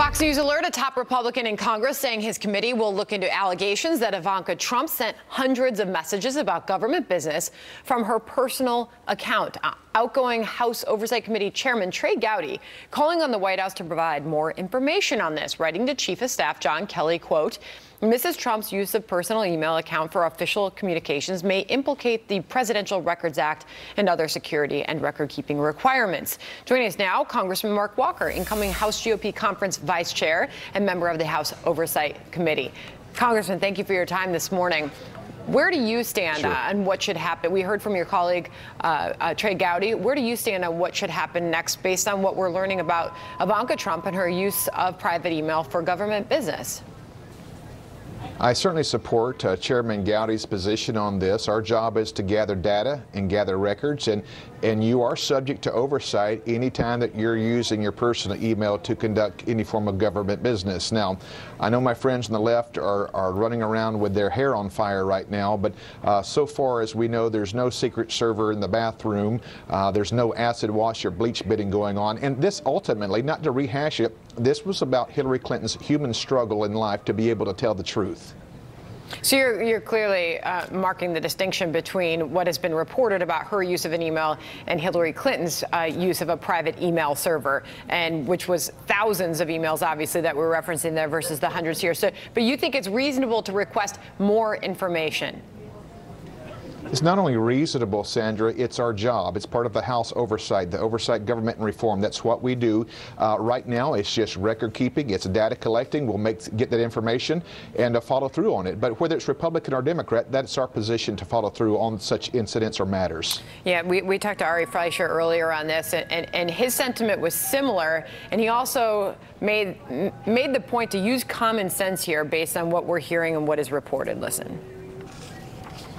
Fox News alert: a top Republican in Congress saying his committee will look into allegations that Ivanka Trump sent hundreds of messages about government business from her personal account. Outgoing House Oversight Committee Chairman Trey Gowdy calling on the White House to provide more information on this, writing to Chief of Staff John Kelly, quote, "Mrs. Trump's use of personal email account for official communications may implicate the Presidential Records Act and other security and record-keeping requirements." Joining us now, Congressman Mark Walker, incoming House GOP Conference Vice Chair and member of the House Oversight Committee. Congressman, thank you for your time this morning. Where do you stand on what should happen? We heard from your colleague, Trey Gowdy. Where do you stand on what should happen next based on what we're learning about Ivanka Trump and her use of private email for government business? I certainly support Chairman Gowdy's position on this. Our job is to gather data and gather records, and you are subject to oversight anytime that you're using your personal email to conduct any form of government business. Now, I know my friends on the left are running around with their hair on fire right now, but so far as we know, there's no secret server in the bathroom. There's no acid wash or bleach bidding going on. And this ultimately, not to rehash it, this was about Hillary Clinton's human struggle in life to be able to tell the truth. So you're clearly marking the distinction between what has been reported about her use of an email and Hillary Clinton's use of a private email server, and which was thousands of emails, obviously, that we're referencing there versus the hundreds here. So, but you think it's reasonable to request more information? It's not only reasonable, Sandra, it's our job. It's part of the House Oversight, the Oversight Government and Reform. That's what we do. Right now, it's just record keeping. It's data collecting. We'll get that information and follow through on it. But whether it's Republican or Democrat, that's our position to follow through on such incidents or matters. Yeah, we talked to Ari Fleischer earlier on this, and his sentiment was similar. And he also made the point to use common sense here based on what we're hearing and what is reported. Listen.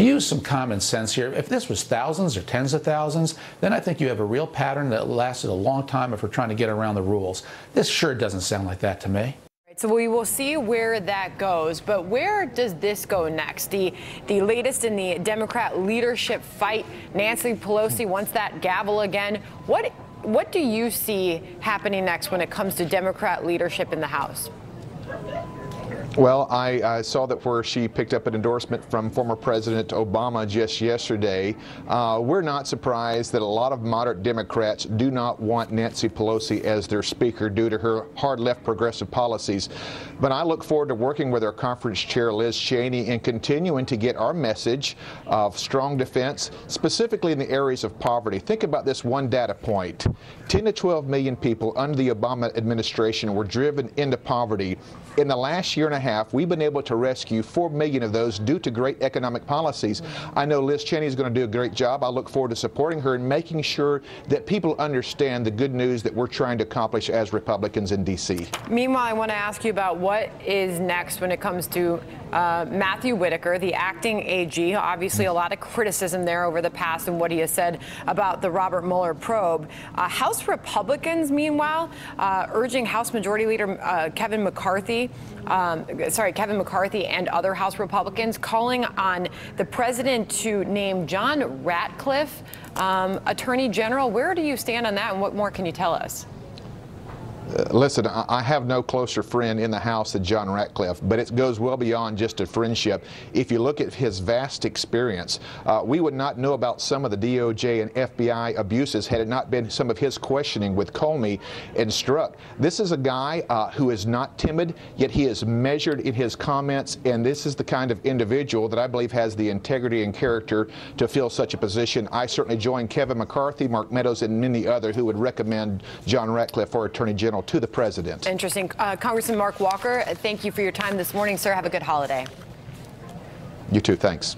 Use some common sense here. If this was thousands or tens of thousands, then I think you have a real pattern that lasted a long time if we're trying to get around the rules. This sure doesn't sound like that to me. So we will see where that goes, but where does this go next? The latest in the Democrat leadership fight. Nancy Pelosi wants that gavel again. What do you see happening next when it comes to Democrat leadership in the House? Well, I saw that where she picked up an endorsement from former President Obama just yesterday. We're not surprised that a lot of moderate Democrats do not want Nancy Pelosi as their speaker due to her hard left progressive policies. But I look forward to working with our conference chair, Liz Cheney, and continuing to get our message of strong defense, specifically in the areas of poverty. Think about this one data point. 10 to 12 million people under the Obama administration were driven into poverty. In the last year and a half, we've been able to rescue 4 million of those due to great economic policies. I know Liz Cheney is going to do a great job. I look forward to supporting her and making sure that people understand the good news that we're trying to accomplish as Republicans in D.C. Meanwhile, I want to ask you about what is next when it comes to Matthew Whitaker, the acting AG. Obviously, a lot of criticism there over the past and what he has said about the Robert Mueller probe. House Republicans, meanwhile, urging House Majority Leader Kevin McCarthy and other House Republicans calling on the president to name John Ratcliffe Attorney General. Where do you stand on that, and what more can you tell us? Listen, I have no closer friend in the House than John Ratcliffe, but it goes well beyond just a friendship. If you look at his vast experience, we would not know about some of the DOJ and FBI abuses had it not been some of his questioning with Comey and Strzok. This is a guy who is not timid, yet he is measured in his comments, and this is the kind of individual that I believe has the integrity and character to fill such a position. I certainly join Kevin McCarthy, Mark Meadows, and many others who would recommend John Ratcliffe for Attorney General to the president. Interesting. Congressman Mark Walker, thank you for your time this morning, sir. Have a good holiday. You too. Thanks.